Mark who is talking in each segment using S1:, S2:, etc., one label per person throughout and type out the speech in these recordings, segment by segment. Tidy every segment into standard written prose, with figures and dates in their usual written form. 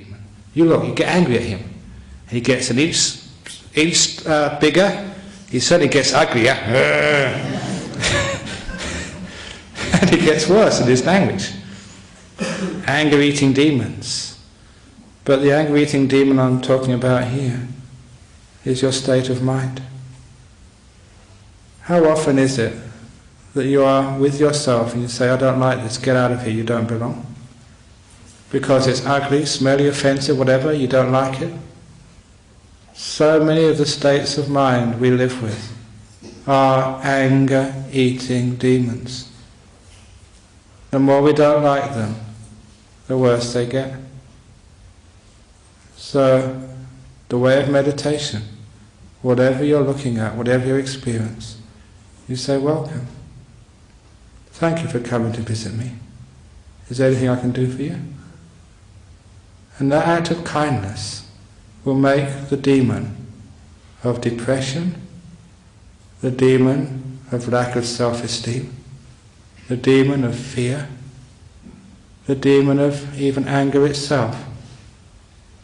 S1: demon. You look, you get angry at him. He gets an inch bigger, he certainly gets uglier. And it gets worse in his language. Anger-eating demons. But the anger-eating demon I'm talking about here is your state of mind. How often is it that you are with yourself and you say, I don't like this, get out of here, you don't belong? Because it's ugly, smelly, offensive, whatever, you don't like it? So many of the states of mind we live with are anger-eating demons. The more we don't like them, the worse they get. So, the way of meditation, whatever you're looking at, whatever your experience, you say, welcome. Thank you for coming to visit me. Is there anything I can do for you? And that act of kindness will make the demon of depression, the demon of lack of self-esteem, the demon of fear, the demon of even anger itself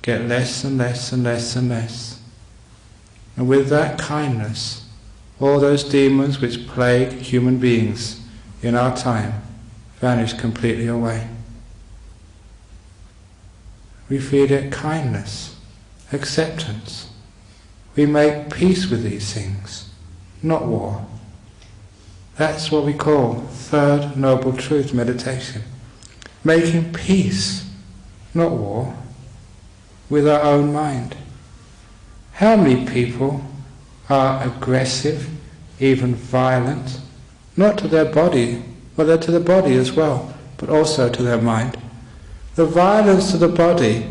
S1: get less and less and less and less. And with that kindness, all those demons which plague human beings in our time vanish completely away. We feed it kindness, acceptance. We make peace with these things, not war. That's what we call third noble truth meditation. Making peace, not war, with our own mind. How many people are aggressive, even violent, not to their body, well, they're to the body as well, but also to their mind. The violence to the body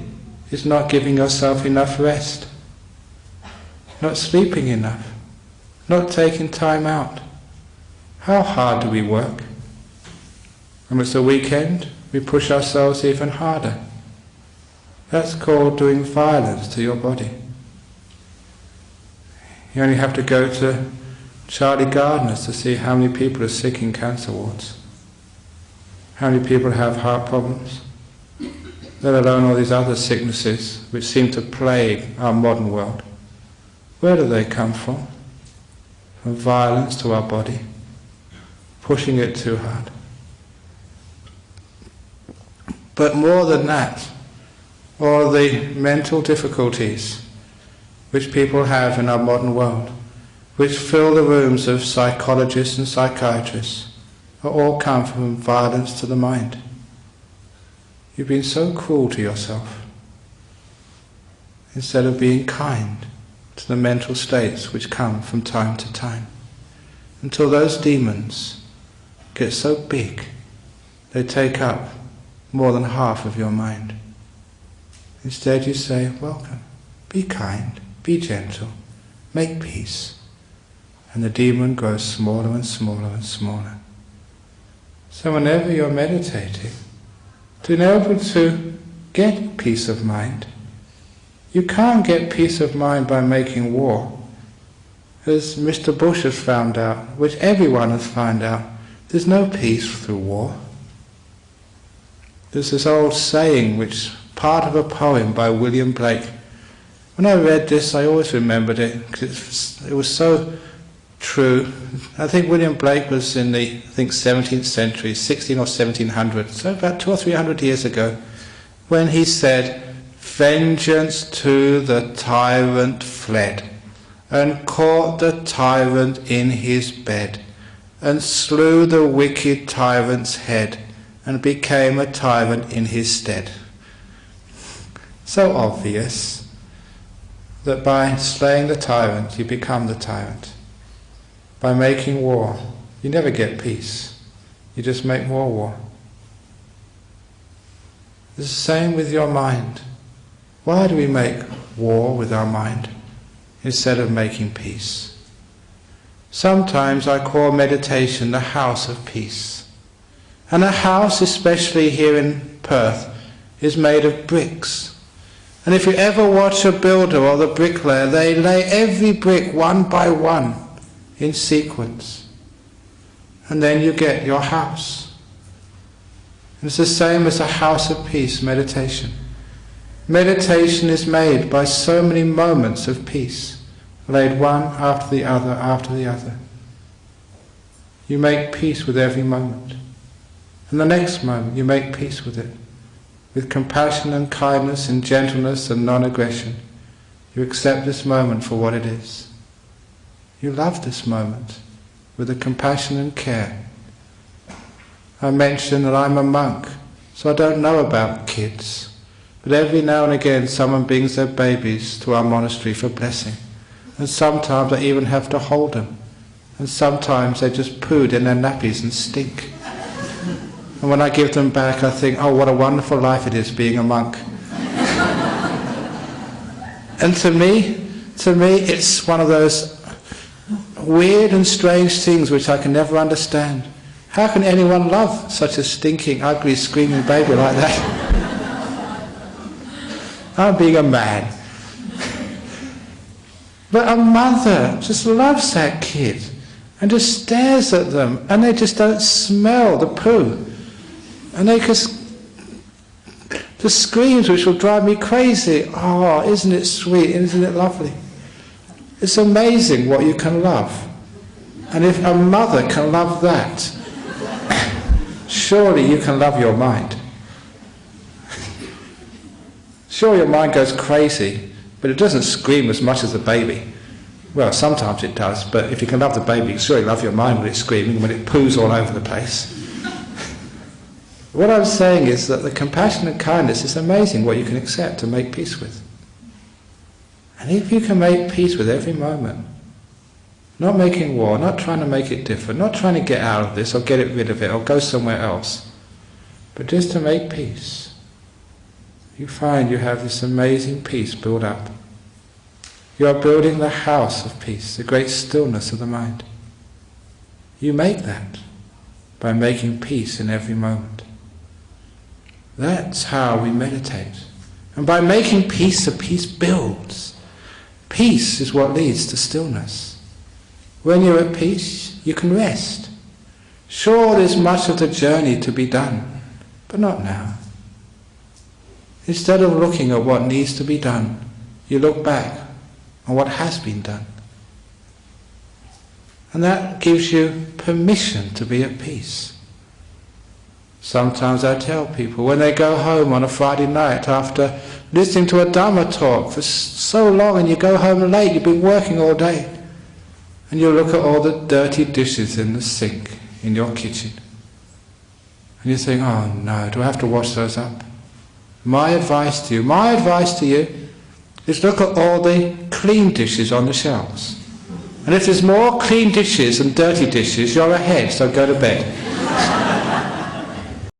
S1: is not giving yourself enough rest, not sleeping enough, not taking time out. How hard do we work? And it's the weekend, we push ourselves even harder. That's called doing violence to your body. You only have to go to Charlie Gardner's to see how many people are sick in cancer wards. How many people have heart problems, let alone all these other sicknesses which seem to plague our modern world. Where do they come from? From violence to our body, pushing it too hard. But more than that, all the mental difficulties which people have in our modern world, which fill the rooms of psychologists and psychiatrists, are all come from violence to the mind. You've been so cruel to yourself, instead of being kind to the mental states which come from time to time, until those demons get so big they take up more than half of your mind. Instead you say, welcome, be kind, be gentle, make peace. And the demon grows smaller and smaller and smaller. So whenever you're meditating, to be able to get peace of mind, you can't get peace of mind by making war. As Mr. Bush has found out, which everyone has found out, there's no peace through war. There's this old saying, which part of a poem by William Blake. When I read this, I always remembered it, because it was so true. I think William Blake was in the 17th century, 16 or 1700, so about 200 or 300 years ago, when he said, vengeance to the tyrant fled, and caught the tyrant in his bed, and slew the wicked tyrant's head, and became a tyrant in his stead. So obvious that by slaying the tyrant you become the tyrant. By making war you never get peace, you just make more war. It's the same with your mind. Why do we make war with our mind instead of making peace? Sometimes I call meditation the house of peace. And a house, especially here in Perth, is made of bricks. And if you ever watch a builder or the bricklayer, they lay every brick one by one in sequence. And then you get your house. And it's the same as a house of peace meditation. Meditation is made by so many moments of peace, laid one after the other after the other. You make peace with every moment. And the next moment you make peace with it. With compassion and kindness and gentleness and non-aggression. You accept this moment for what it is. You love this moment with a compassion and care. I mentioned that I'm a monk, so I don't know about kids. But every now and again someone brings their babies to our monastery for blessing. And sometimes I even have to hold them. And sometimes they just pooed in their nappies and stink. And when I give them back I think, oh, what a wonderful life it is being a monk. And to me it's one of those weird and strange things which I can never understand. How can anyone love such a stinking, ugly, screaming baby like that? I'm being a man. But a mother just loves that kid and just stares at them and they just don't smell the poo. And they just the screams which will drive me crazy. Oh, isn't it sweet? Isn't it lovely? It's amazing what you can love. And if a mother can love that, surely you can love your mind. Sure, your mind goes crazy, but it doesn't scream as much as the baby. Well, sometimes it does, but if you can love the baby, surely love your mind when it's screaming, when it poos all over the place. What I'm saying is that the compassion and kindness is amazing what you can accept and make peace with. And if you can make peace with every moment, not making war, not trying to make it different, not trying to get out of this or get rid of it or go somewhere else, but just to make peace, you find you have this amazing peace built up. You are building the house of peace, the great stillness of the mind. You make that by making peace in every moment. That's how we meditate. And by making peace, the peace builds. Peace is what leads to stillness. When you're at peace, you can rest. Sure, there's much of the journey to be done, but not now. Instead of looking at what needs to be done, you look back on what has been done. And that gives you permission to be at peace. Sometimes I tell people when they go home on a Friday night after listening to a Dhamma talk for so long and you go home late, you've been working all day, and you look at all the dirty dishes in the sink in your kitchen and you think, oh no, do I have to wash those up? My advice to you is look at all the clean dishes on the shelves. And if there's more clean dishes than dirty dishes, you're ahead, so go to bed.